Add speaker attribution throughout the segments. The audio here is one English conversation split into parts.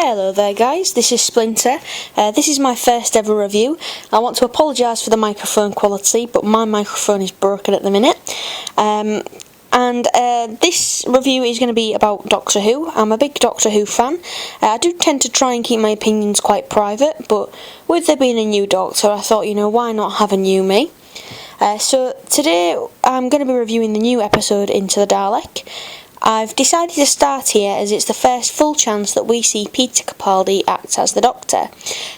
Speaker 1: Hello there guys, this is Splinter. This is my first ever review. I want to apologise for the microphone quality, but my microphone is broken at the minute. This review is going to be about Doctor Who. I'm a big Doctor Who fan. I do tend to try and keep my opinions quite private, but with there being a new Doctor, I thought, why not have a new me? So today I'm going to be reviewing the new episode Into the Dalek. I've decided to start here as it's the first full chance that we see Peter Capaldi act as the Doctor.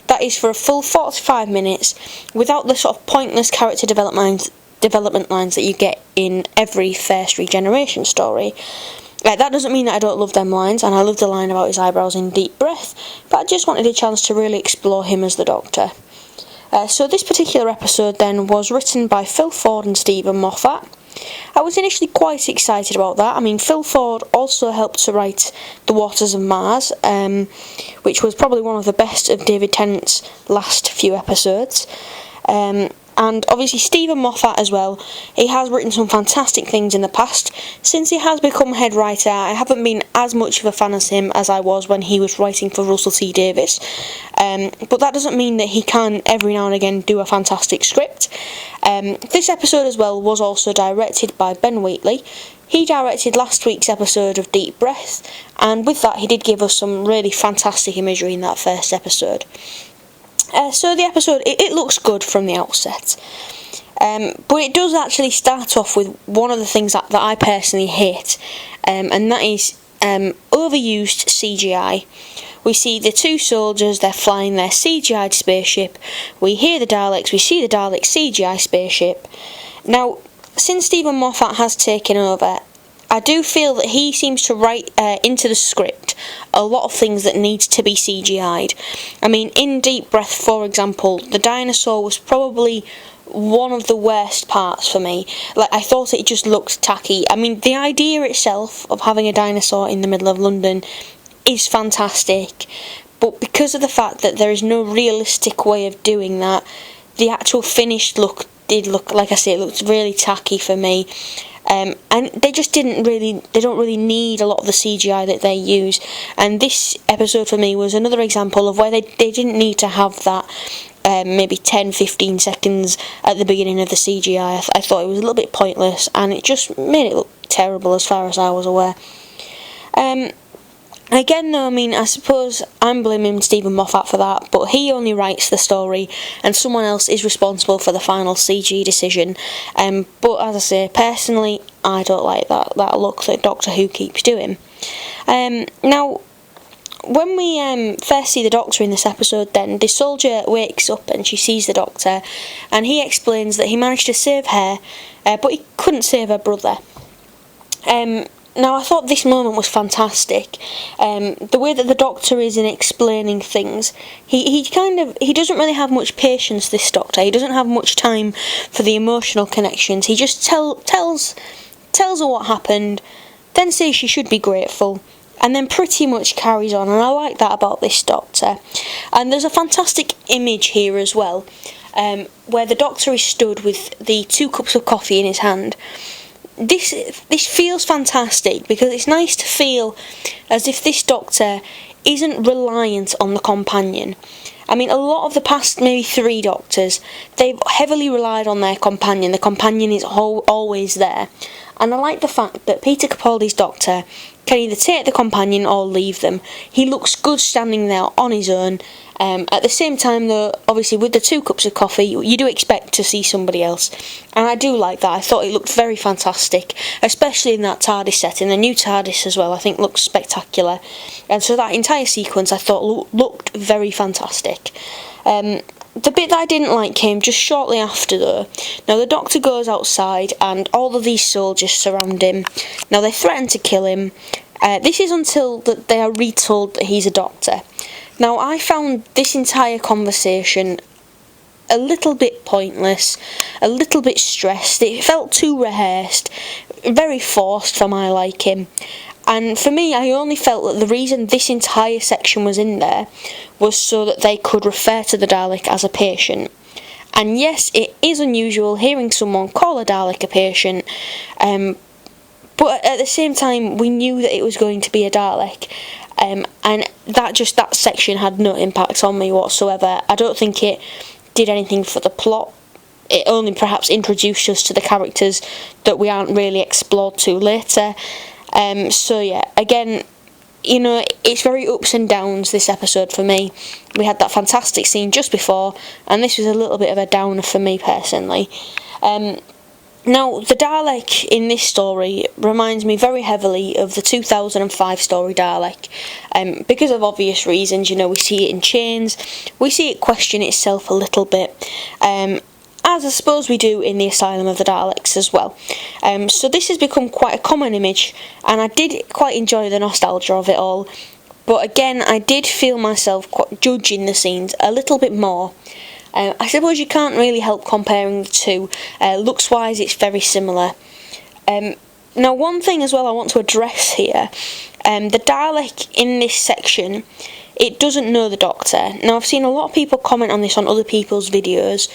Speaker 1: That is for a full 45 minutes without the sort of pointless character development lines that you get in every first regeneration story. That doesn't mean that I don't love them lines, and I love the line about his eyebrows in Deep Breath, but I just wanted a chance to really explore him as the Doctor. So this particular episode then was written by Phil Ford and Stephen Moffat. I was initially quite excited about that. Phil Ford also helped to write The Waters of Mars, which was probably one of the best of David Tennant's last few episodes. And obviously Stephen Moffat as well. He has written some fantastic things in the past. Since he has become head writer, I haven't been as much of a fan as him as I was when he was writing for Russell T Davies. But that doesn't mean that he can every now and again do a fantastic script. This episode as well was also directed by Ben Wheatley. He directed last week's episode of Deep Breath, and with that he did give us some really fantastic imagery in that first episode. So the episode, it looks good from the outset, but it does actually start off with one of the things that I personally hate, and that is overused CGI. We see the two soldiers, they're flying their CGI'd spaceship, we hear the Daleks, we see the Dalek CGI spaceship. Now, since Stephen Moffat has taken over, I do feel that he seems to write into the script a lot of things that need to be CGI'd. In Deep Breath, for example, the dinosaur was probably one of the worst parts for me. I thought it just looked tacky. The idea itself of having a dinosaur in the middle of London is fantastic, but because of the fact that there is no realistic way of doing that, the actual finished look did look, like I say, it looked really tacky for me. And they don't really need a lot of the CGI that they use, and this episode for me was another example of where they didn't need to have that maybe 10-15 seconds at the beginning of the CGI. I thought it was a little bit pointless, and it just made it look terrible as far as I was aware. Again though, I suppose I'm blaming Stephen Moffat for that, but he only writes the story and someone else is responsible for the final CG decision. But as I say, personally, I don't like that look that Doctor Who keeps doing. Now, when we first see the Doctor in this episode then, the soldier wakes up and she sees the Doctor, and he explains that he managed to save her, but he couldn't save her brother. Now, I thought this moment was fantastic. The way that the Doctor is in explaining things, he doesn't really have much patience, this Doctor. He doesn't have much time for the emotional connections. He just tells her what happened, then says she should be grateful, and then pretty much carries on, and I like that about this Doctor. And there's a fantastic image here as well, where the Doctor is stood with the 2 cups of coffee in his hand. This feels fantastic because it's nice to feel as if this Doctor isn't reliant on the companion. A lot of the past maybe 3 Doctors, they've heavily relied on their companion. The companion is always there. And I like the fact that Peter Capaldi's Doctor can either take the companion or leave them. He looks good standing there on his own. At the same time though, obviously with the 2 cups of coffee, you do expect to see somebody else. And I do like that. I thought it looked very fantastic, especially in that TARDIS setting. The new TARDIS as well, I think looks spectacular. And so that entire sequence I thought looked very fantastic. The bit that I didn't like came just shortly after though. Now the Doctor goes outside and all of these soldiers surround him. Now they threaten to kill him. This is until that they are retold that he's a Doctor. Now I found this entire conversation a little bit pointless, a little bit stressed. It felt too rehearsed, very forced for my liking. And for me, I only felt that the reason this entire section was in there was so that they could refer to the Dalek as a patient. And yes, it is unusual hearing someone call a Dalek a patient, but at the same time, we knew that it was going to be a Dalek. and that section had no impact on me whatsoever. I don't think it did anything for the plot. It only perhaps introduced us to the characters that we aren't really explored to later. So yeah, again, you know, it's very ups and downs, this episode, for me. We had that fantastic scene just before, and this was a little bit of a downer for me personally. Now, the Dalek in this story reminds me very heavily of the 2005 story Dalek. Because of obvious reasons, you know, we see it in chains, we see it question itself a little bit, as I suppose we do in the Asylum of the Daleks as well. So this has become quite a common image, and I did quite enjoy the nostalgia of it all. But again, I did feel myself quite judging the scenes a little bit more. I suppose you can't really help comparing the two. Looks-wise, it's very similar. Now, one thing as well I want to address here, the Dalek in this section, it doesn't know the Doctor. Now, I've seen a lot of people comment on this on other people's videos.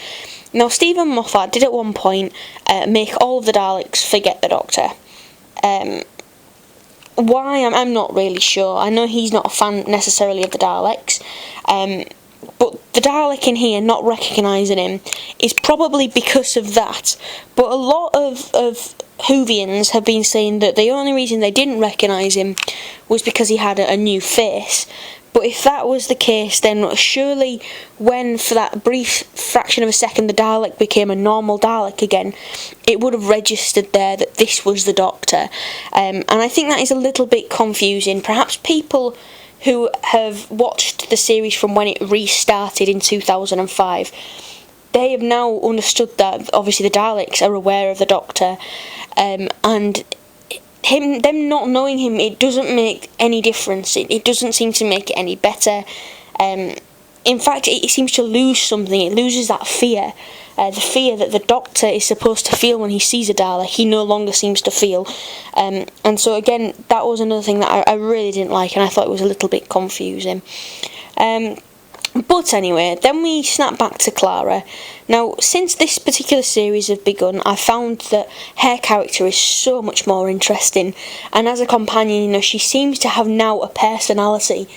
Speaker 1: Now, Stephen Moffat did at one point make all of the Daleks forget the Doctor. Why? I'm not really sure. I know he's not a fan necessarily of the Daleks, but the Dalek in here not recognising him is probably because of that. But a lot of Whovians have been saying that the only reason they didn't recognise him was because he had a new face. But if that was the case, then surely when, for that brief fraction of a second, the Dalek became a normal Dalek again, it would have registered there that this was the Doctor. And I think that is a little bit confusing. Perhaps people who have watched the series from when it restarted in 2005, they have now understood that obviously the Daleks are aware of the Doctor, and them not knowing him, it doesn't make any difference. It doesn't seem to make it any better. In fact, it seems to lose something. It loses that fear. The fear that the Doctor is supposed to feel when he sees a Dalek, he no longer seems to feel. And so again, that was another thing that I really didn't like, and I thought it was a little bit confusing. But anyway, then we snap back to Clara. Now, since this particular series has begun, I've found that her character is so much more interesting, and as a companion, you know, she seems to have now a personality.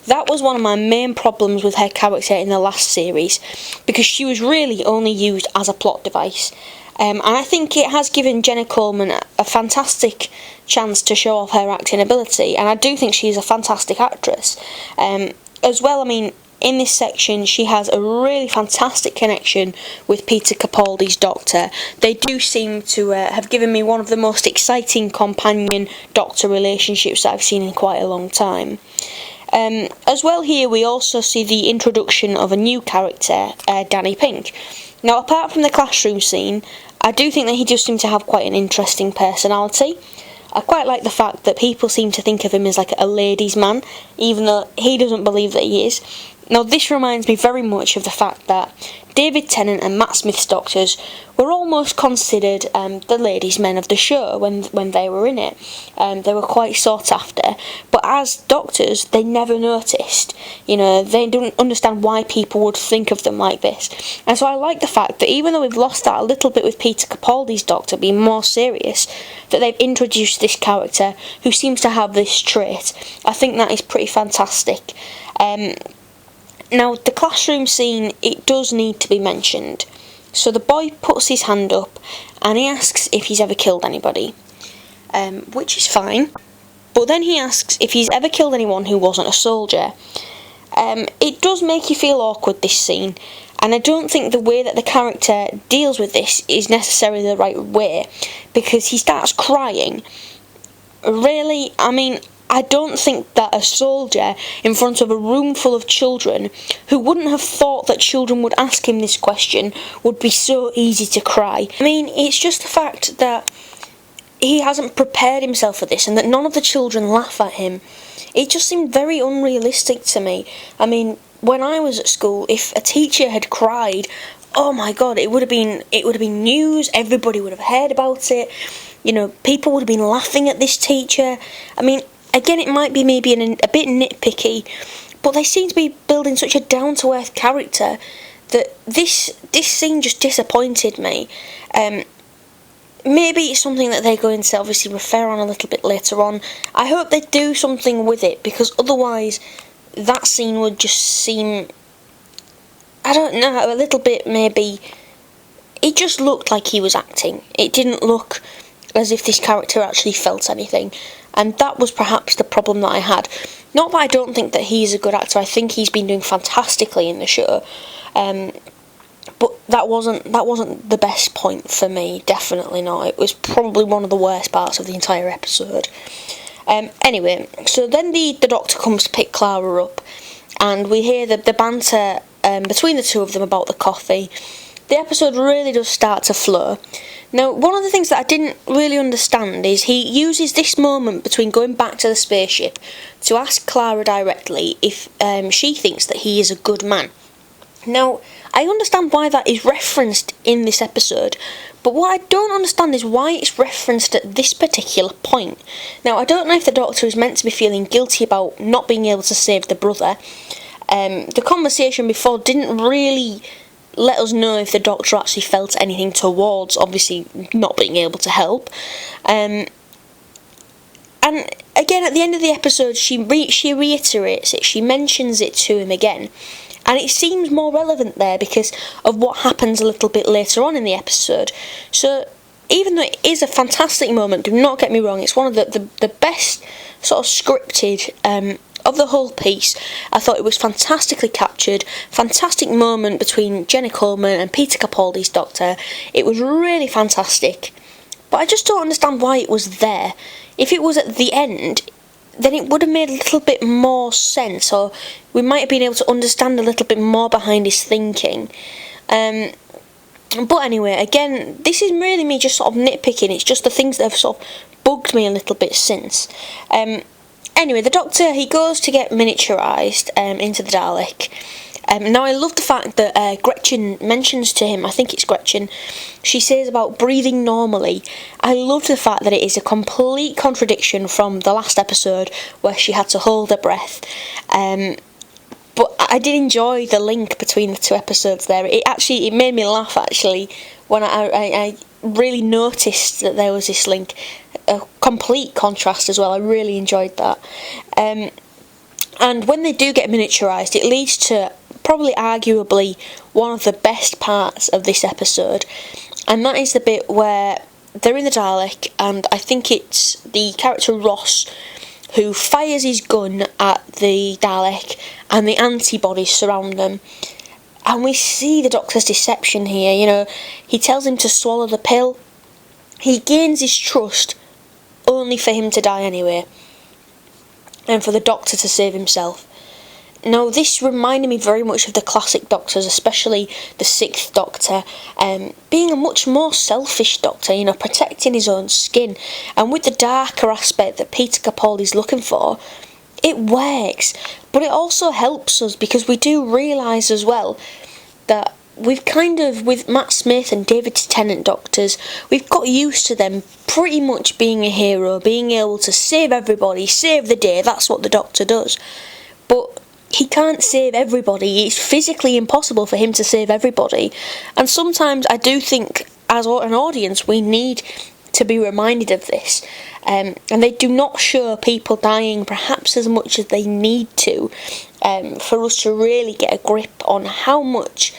Speaker 1: That was one of my main problems with her character in the last series, because she was really only used as a plot device. And I think it has given Jenna Coleman a fantastic chance to show off her acting ability, and I do think she's a fantastic actress. As well, I mean, in this section, she has a really fantastic connection with Peter Capaldi's Doctor. They do seem to have given me one of the most exciting companion-Doctor relationships that I've seen in quite a long time. As well, here we also see the introduction of a new character, Danny Pink. Now, apart from the classroom scene, I do think that he does seem to have quite an interesting personality. I quite like the fact that people seem to think of him as like a ladies' man, even though he doesn't believe that he is. Now, this reminds me very much of the fact that David Tennant and Matt Smith's Doctors were almost considered the ladies' men of the show when they were in it. They were quite sought after, but as Doctors, they never noticed. You know, they didn't understand why people would think of them like this. And so I like the fact that even though we've lost that a little bit with Peter Capaldi's Doctor being more serious, that they've introduced this character who seems to have this trait. I think that is pretty fantastic. Now, the classroom scene, it does need to be mentioned. So the boy puts his hand up and he asks if he's ever killed anybody, which is fine. But then he asks if he's ever killed anyone who wasn't a soldier. It does make you feel awkward, this scene, and I don't think the way that the character deals with this is necessarily the right way, because he starts crying. Really, I mean, I don't think that a soldier in front of a room full of children who wouldn't have thought that children would ask him this question would be so easy to cry. I mean, it's just the fact that he hasn't prepared himself for this and that none of the children laugh at him. It just seemed very unrealistic to me. I mean, when I was at school, if a teacher had cried, oh my god, it would have been news, everybody would have heard about it, you know, people would have been laughing at this teacher. I mean, again, it might be maybe a bit nitpicky, but they seem to be building such a down-to-earth character that this scene just disappointed me. maybe it's something that they're going to obviously refer on a little bit later on. I hope they do something with it, because otherwise that scene would just seem, I don't know, a little bit maybe. It just looked like he was acting. It didn't look as if this character actually felt anything, and that was perhaps the problem that I had. Not that I don't think that he's a good actor. I think he's been doing fantastically in the show, but that wasn't the best point for me. Definitely not. It was probably one of the worst parts of the entire episode. Anyway, so then the Doctor comes to pick Clara up, and we hear the banter between the two of them about the coffee. The episode really does start to flow. Now, one of the things that I didn't really understand is he uses this moment between going back to the spaceship to ask Clara directly if she thinks that he is a good man. Now, I understand why that is referenced in this episode, but what I don't understand is why it's referenced at this particular point. Now, I don't know if the Doctor is meant to be feeling guilty about not being able to save the brother. The conversation before didn't really let us know if the Doctor actually felt anything towards, obviously, not being able to help. And again, at the end of the episode, she reiterates it, she mentions it to him again. And it seems more relevant there because of what happens a little bit later on in the episode. So, even though it is a fantastic moment, do not get me wrong, it's one of the best sort of scripted of the whole piece. I thought it was fantastically captured, fantastic moment between Jenna Coleman and Peter Capaldi's Doctor. It was really fantastic, but I just don't understand why it was there. If it was at the end, then it would have made a little bit more sense, or we might have been able to understand a little bit more behind his thinking. But anyway, again, this is really me just sort of nitpicking. It's just the things that have sort of bugged me a little bit since. Anyway, the Doctor, he goes to get miniaturised into the Dalek. Now, I love the fact that Gretchen mentions to him, I think it's Gretchen, she says about breathing normally. I love the fact that it is a complete contradiction from the last episode where she had to hold her breath. But I did enjoy the link between the two episodes there. It made me laugh, actually, when I really noticed that there was this link. A complete contrast as well. I really enjoyed that. And when they do get miniaturised, it leads to probably arguably one of the best parts of this episode, and that is the bit where they're in the Dalek, and I think it's the character Ross who fires his gun at the Dalek and the antibodies surround them. And we see the Doctor's deception here. You know, he tells him to swallow the pill. He gains his trust only for him to die anyway, and for the Doctor to save himself. Now, this reminded me very much of the classic Doctors, especially the 6th Doctor, being a much more selfish Doctor, you know, protecting his own skin. And with the darker aspect that Peter Capaldi's looking for, it works. But it also helps us because we do realise as well that we've kind of, with Matt Smith and David Tennant Doctors, we've got used to them pretty much being a hero, being able to save everybody, save the day. That's what the Doctor does. But he can't save everybody. It's physically impossible for him to save everybody. And sometimes I do think, as an audience, we need to be reminded of this. And they do not show people dying perhaps as much as they need to, for us to really get a grip on how much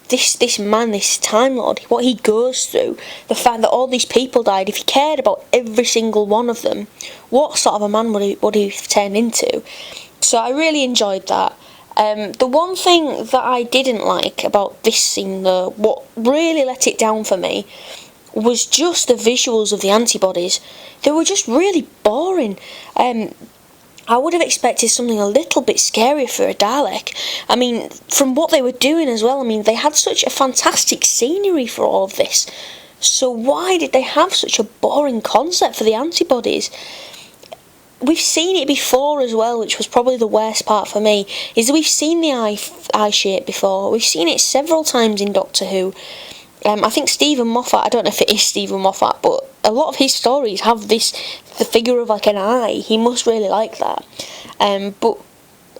Speaker 1: this man, this Time Lord, what he goes through, the fact that all these people died. If he cared about every single one of them, what sort of a man would he have turned into? So I really enjoyed that. The one thing that I didn't like about this scene, though, what really let it down for me, was just the visuals of the antibodies. They were just really boring. I would have expected something a little bit scarier for a Dalek. I mean, from what they were doing as well, I mean, they had such a fantastic scenery for all of this. So why did they have such a boring concept for the antibodies? We've seen it before as well, which was probably the worst part for me, is that we've seen the eye shape before. We've seen it several times in Doctor Who. I think Stephen Moffat, I don't know if it is Stephen Moffat, but a lot of his stories have the figure of like an eye. He must really like that. But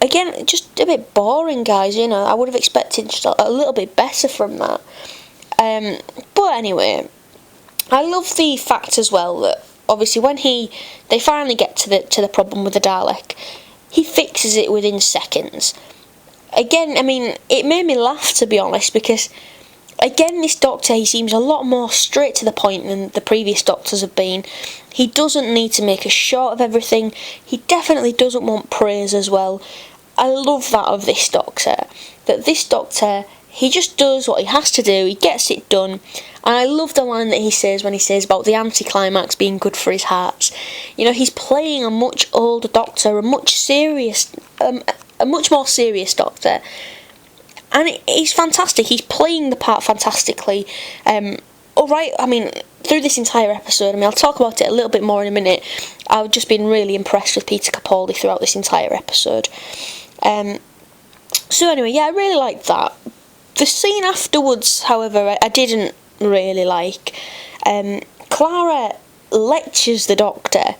Speaker 1: again, just a bit boring, guys, you know. I would have expected just a little bit better from that. But anyway, I love the fact as well that obviously when they finally get to the problem with the Dalek, he fixes it within seconds. Again, I mean, it made me laugh, to be honest, because again, this Doctor, he seems a lot more straight to the point than the previous Doctors have been. He doesn't need to make a show of everything. He definitely doesn't want praise as well. I love that of this Doctor. That this Doctor, he just does what he has to do, he gets it done. And I love the line that he says when he says about the anticlimax being good for his heart. You know, he's playing a much older Doctor, a much more serious Doctor. And he's fantastic. He's playing the part fantastically. Alright, I mean, through this entire episode, I mean, I'll talk about it a little bit more in a minute. I've just been really impressed with Peter Capaldi throughout this entire episode. So anyway, yeah, I really liked that. The scene afterwards, however, I didn't really like. Clara lectures the Doctor.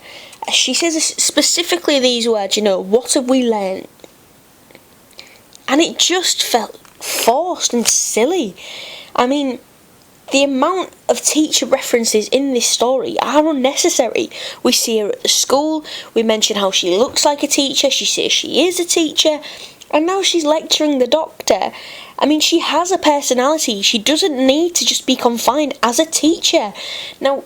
Speaker 1: She says specifically these words, you know, what have we learned? And it just felt forced and silly. I mean, the amount of teacher references in this story are unnecessary. We see her at the school, we mention how she looks like a teacher, she says she is a teacher, and now she's lecturing the Doctor. I mean, she has a personality, she doesn't need to just be confined as a teacher. Now,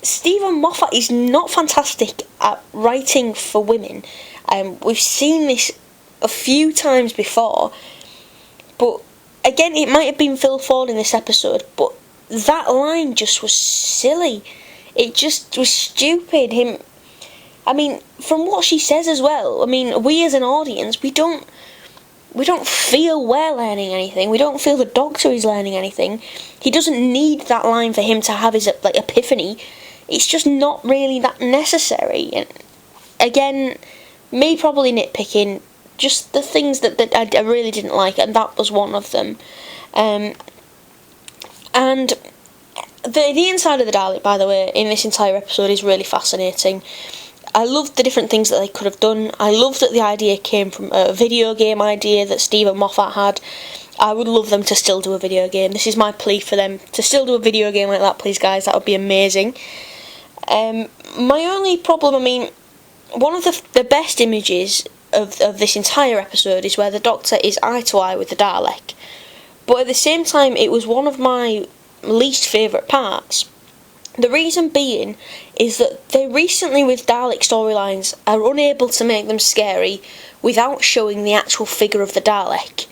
Speaker 1: Stephen Moffat is not fantastic at writing for women. We've seen this a few times before, but again, it might have been Phil Ford in this episode, but that line just was silly. It just was stupid. I mean, from what she says as well, I mean, we as an audience, we don't feel we're learning anything. We don't feel the Doctor is learning anything. He doesn't need that line for him to have his epiphany. It's just not really that necessary. And again, me probably nitpicking, just the things that I really didn't like, and that was one of them. And the inside of the Dalek, by the way, in this entire episode is really fascinating. I loved the different things that they could have done. I loved that the idea came from a video game idea that Stephen Moffat had. I would love them to still do a video game. This is my plea for them, to still do a video game like that, please, guys. That would be amazing. My only problem, I mean, one of the best images of this entire episode is where the Doctor is eye to eye with the Dalek. But at the same time, it was one of my least favourite parts. The reason being is that they recently, with Dalek storylines, are unable to make them scary without showing the actual figure of the Dalek.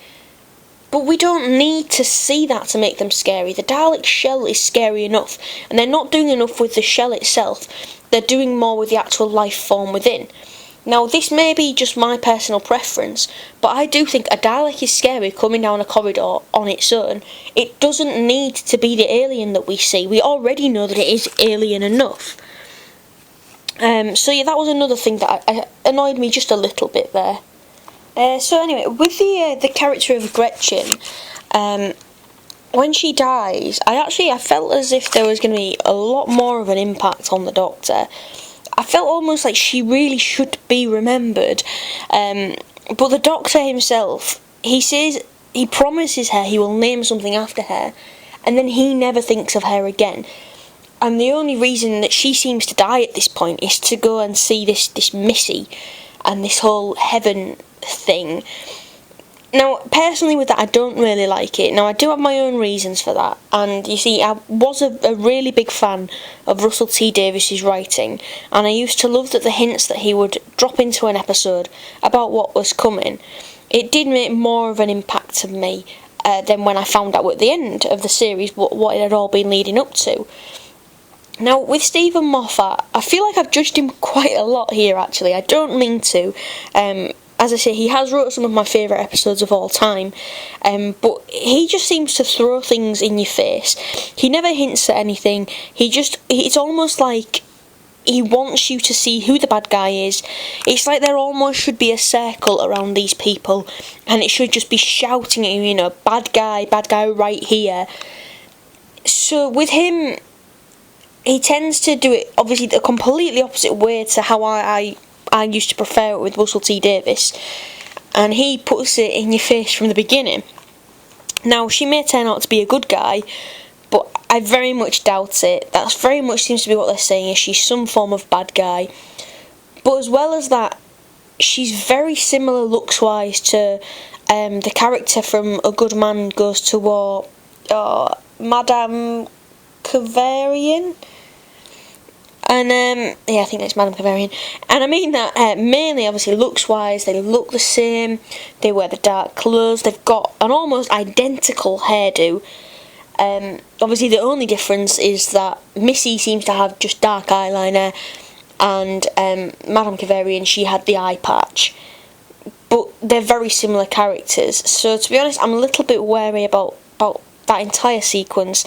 Speaker 1: But we don't need to see that to make them scary. The Dalek shell is scary enough, and they're not doing enough with the shell itself. They're doing more with the actual life form within. Now, this may be just my personal preference, but I do think a Dalek is scary coming down a corridor on its own. It doesn't need to be the alien that we see. We already know that it is alien enough. So yeah, that was another thing that annoyed me just a little bit there. So anyway, with the character of Gretchen, when she dies, I felt as if there was going to be a lot more of an impact on the Doctor. I felt almost like she really should be remembered, but the Doctor himself, he promises her he will name something after her, and then he never thinks of her again. And the only reason that she seems to die at this point is to go and see this Missy and this whole heaven thing. Now, personally with that, I don't really like it. Now, I do have my own reasons for that. And, you see, I was a really big fan of Russell T Davies's writing. And I used to love that the hints that he would drop into an episode about what was coming, it did make more of an impact on me than when I found out at the end of the series what it had all been leading up to. Now, with Stephen Moffat, I feel like I've judged him quite a lot here, actually. I don't mean to. As I say, he has wrote some of my favourite episodes of all time, but he just seems to throw things in your face. He never hints at anything. It's almost like he wants you to see who the bad guy is. It's like there almost should be a circle around these people, and it should just be shouting at you, you know, bad guy right here. So with him, he tends to do it, obviously, the completely opposite way to how I used to prefer it with Russell T Davies, and he puts it in your face from the beginning. Now, she may turn out to be a good guy, but I very much doubt it. That very much seems to be what they're saying, is she's some form of bad guy. But as well as that, she's very similar looks-wise to the character from A Good Man Goes to War, Madame Kavarian. And, I think that's Madame Kavarian. And I mean that mainly, obviously, looks-wise, they look the same, they wear the dark clothes, they've got an almost identical hairdo. Obviously, the only difference is that Missy seems to have just dark eyeliner, and Madame Kavarian, she had the eye patch. But they're very similar characters, so to be honest, I'm a little bit wary about that entire sequence.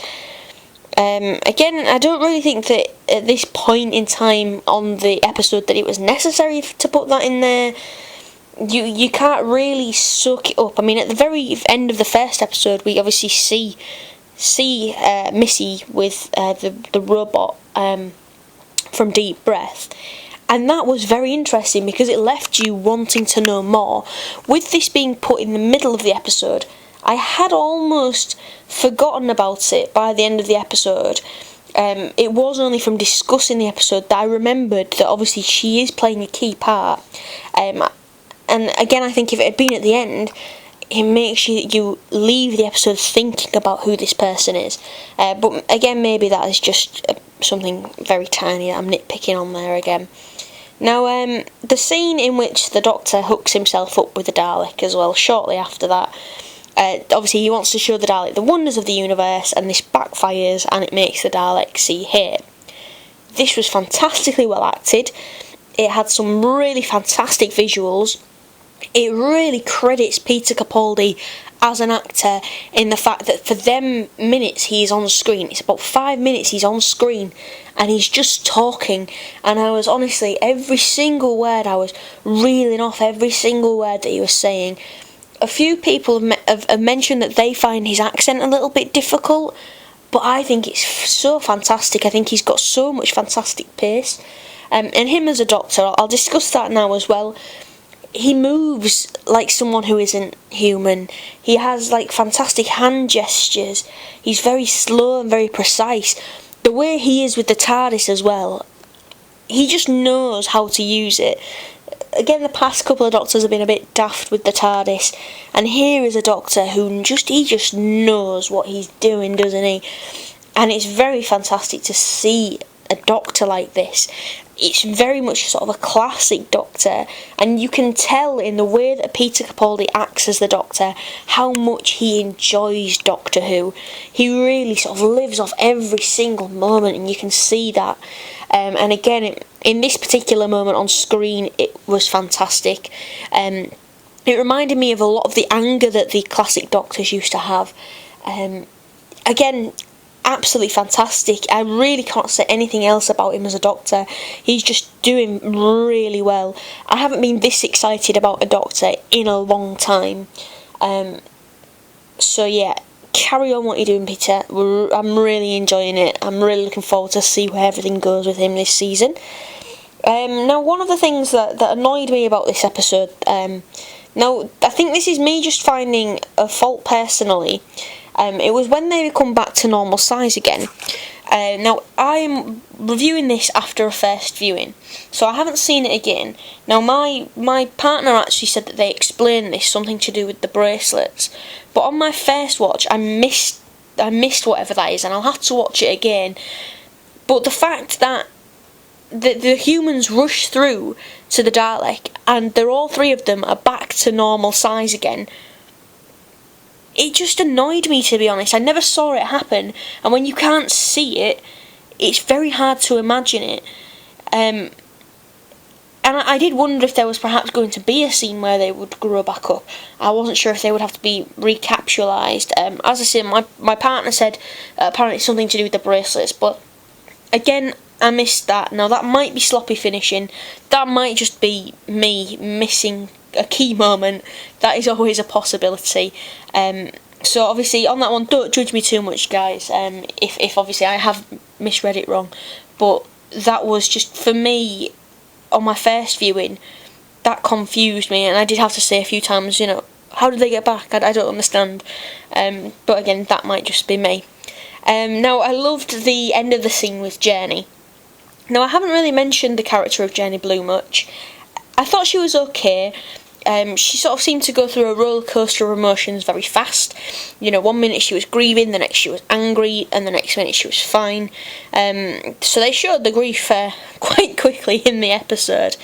Speaker 1: Again, I don't really think that at this point in time on the episode that it was necessary to put that in there. You can't really suck it up. I mean, at the very end of the first episode, we obviously see Missy with the robot from Deep Breath, and that was very interesting because it left you wanting to know more. With this being put in the middle of the episode, I had almost forgotten about it by the end of the episode. It was only from discussing the episode that I remembered that obviously she is playing a key part. And again, I think if it had been at the end, it makes you leave the episode thinking about who this person is. But again, maybe that is just something very tiny that I'm nitpicking on there again. Now, the scene in which the Doctor hooks himself up with the Dalek as well, shortly after that, obviously he wants to show the Dalek the wonders of the universe, and this backfires and it makes the Dalek see here. This was fantastically well acted. It had some really fantastic visuals. It really credits Peter Capaldi as an actor in the fact that for them minutes he's on screen, it's about 5 minutes he's on screen and he's just talking, and I was honestly, every single word, I was reeling off every single word that he was saying. A few people have mentioned that they find his accent a little bit difficult, but I think it's so fantastic. I think he's got so much fantastic pace. And him as a Doctor, I'll discuss that now as well. He moves like someone who isn't human. He has like fantastic hand gestures. He's very slow and very precise. The way he is with the TARDIS as well, he just knows how to use it. Again, the past couple of Doctors have been a bit daft with the TARDIS, and here is a Doctor who just knows what he's doing, doesn't he? And it's very fantastic to see a Doctor like this. It's very much sort of a classic Doctor, and you can tell in the way that Peter Capaldi acts as the Doctor how much he enjoys Doctor Who. He really sort of lives off every single moment, and you can see that. And again, in this particular moment on screen, it was fantastic. It reminded me of a lot of the anger that the classic Doctors used to have. Again, absolutely fantastic. I really can't say anything else about him as a Doctor. He's just doing really well. I haven't been this excited about a Doctor in a long time. So yeah, carry on what you're doing, Peter. I'm really enjoying it. I'm really looking forward to see where everything goes with him this season. Now, one of the things that annoyed me about this episode, now I think this is me just finding a fault personally, it was when they come back to normal size again. Now, I'm reviewing this after a first viewing, so I haven't seen it again. Now, my partner actually said that they explained this, something to do with the bracelets, but on my first watch, I missed whatever that is, and I'll have to watch it again. But the fact that the humans rush through to the Dalek, and all three of them are back to normal size again, it just annoyed me, to be honest. I never saw it happen, and when you can't see it, it's very hard to imagine it. And I did wonder if there was perhaps going to be a scene where they would grow back up. I wasn't sure if they would have to be recapitalised. As I said, my partner said apparently it's something to do with the bracelets, but again, I missed that. Now, that might be sloppy finishing. That might just be me missing a key moment. That is always a possibility. So obviously on that one, don't judge me too much, guys, if obviously I have misread it wrong, but that was just, for me, on my first viewing, that confused me, and I did have to say a few times, how did they get back? I don't understand. But again, that might just be me. Now, I loved the end of the scene with Jenny. Now, I haven't really mentioned the character of Jenny Blue much. I thought she was okay. She sort of seemed to go through a roller coaster of emotions very fast. 1 minute she was grieving, the next she was angry, and the next minute she was fine. So they showed the grief quite quickly in the episode.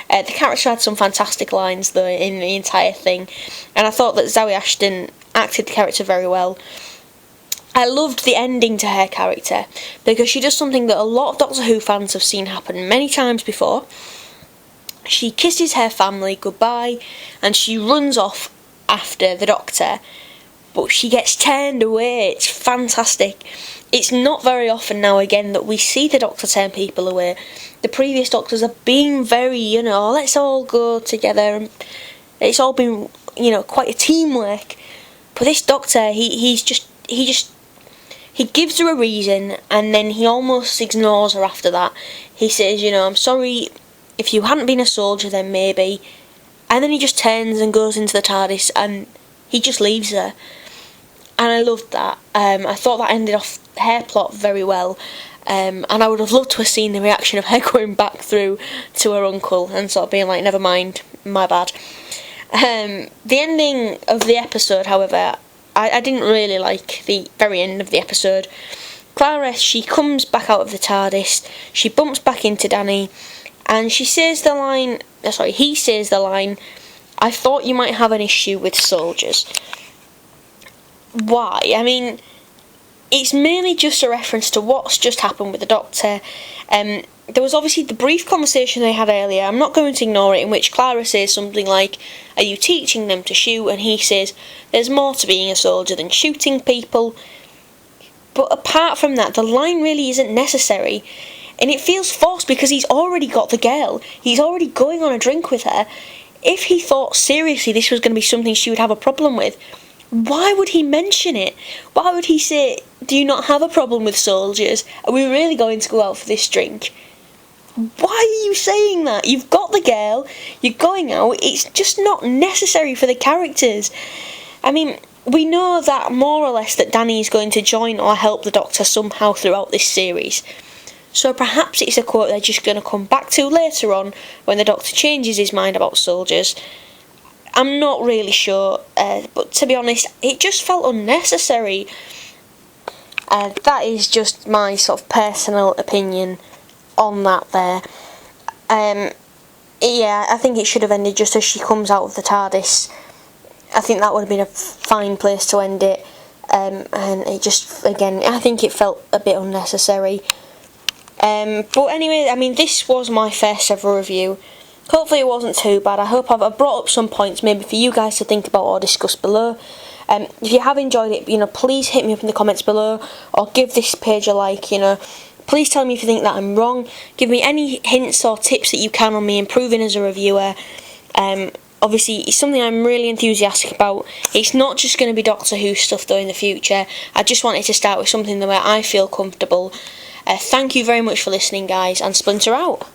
Speaker 1: The character had some fantastic lines though in the entire thing, and I thought that Zoe Ashton acted the character very well. I loved the ending to her character because she does something that a lot of Doctor Who fans have seen happen many times before. She kisses her family goodbye and she runs off after the Doctor, but she gets turned away. It's fantastic. It's not very often now again that we see the Doctor turn people away. The previous Doctors have been very, let's all go together, and it's all been, quite a teamwork. But this Doctor, he gives her a reason, and then he almost ignores her after that. He says, I'm sorry, if you hadn't been a soldier then maybe. And then he just turns and goes into the TARDIS, and he just leaves her. And I loved that. I thought that ended off her plot very well. And I would have loved to have seen the reaction of her going back through to her uncle and sort of being like, never mind, my bad. The ending of the episode, however, I didn't really like the very end of the episode. Clara, she comes back out of the TARDIS, she bumps back into Danny, and he says the line, I thought you might have an issue with soldiers. Why? I mean, it's mainly just a reference to what's just happened with the Doctor. There was obviously the brief conversation they had earlier, I'm not going to ignore it, in which Clara says something like, are you teaching them to shoot? And he says, there's more to being a soldier than shooting people. But apart from that, the line really isn't necessary. And it feels forced because he's already got the girl. He's already going on a drink with her. If he thought seriously this was going to be something she would have a problem with, why would he mention it? Why would he say, do you not have a problem with soldiers? Are we really going to go out for this drink? Why are you saying that? You've got the girl, you're going out, it's just not necessary for the characters. I mean, we know that more or less that Danny is going to join or help the Doctor somehow throughout this series. So perhaps it's a quote they're just going to come back to later on when the Doctor changes his mind about soldiers. I'm not really sure, but to be honest, it just felt unnecessary. That is just my sort of personal opinion on that there. Yeah, I think it should have ended just as she comes out of the TARDIS. I think that would have been a fine place to end it. And it just, again, I think it felt a bit unnecessary. But anyway, I mean, this was my first ever review. Hopefully it wasn't too bad. I hope I've brought up some points maybe for you guys to think about or discuss below. If you have enjoyed it, please hit me up in the comments below, or give this page a like, Please tell me if you think that I'm wrong. Give me any hints or tips that you can on me improving as a reviewer. Obviously, it's something I'm really enthusiastic about. It's not just going to be Doctor Who stuff though in the future. I just wanted to start with something where I feel comfortable. Thank you very much for listening, guys, and Splinter out.